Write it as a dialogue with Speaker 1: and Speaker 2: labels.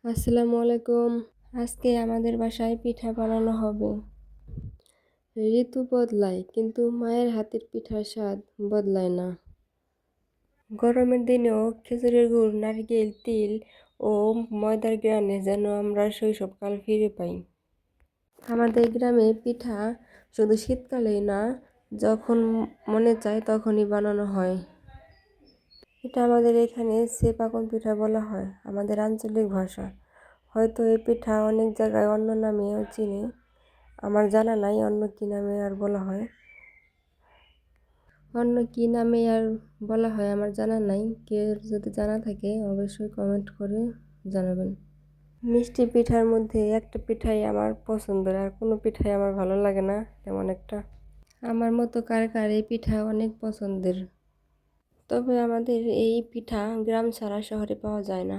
Speaker 1: আসসালামু আলাইকুম। আজকে আমাদের বাসায় পিঠা বানানো হবে। ঋতু বদলায় কিন্তু মায়ের হাতের পিঠার স্বাদ বদলায় না। গরমের দিনেও খেজুরের গুড়, নারকেল, তিল ও ময়দার গ্রানে যেন আমরা শৈশবকাল ফিরে পাই। আমাদের গ্রামে পিঠা শুধু শীতকালেই না, যখন মনে চায় তখনই বানানো হয়। এটা আমাদের এখানে সেপাকন পিঠা বলা হয়, আমাদের আঞ্চলিক ভাষা। হয়তো এই পিঠা অনেক জায়গায় অন্য নামেও চিনে, আমার জানা নাই অন্য কী নামে আর বলা হয়। আমার জানা নাই। কেউ যদি জানা থাকে অবশ্যই কমেন্ট করে জানাবেন। মিষ্টি পিঠার মধ্যে একটা পিঠাই আমার পছন্দের, আর কোনো পিঠাই আমার ভালো লাগে না তেমন একটা। আমার মতো কার কার এই পিঠা অনেক পছন্দের। তবে আমাদের এই পিঠা গ্রাম ছাড়া শহরে পাওয়া যায় না।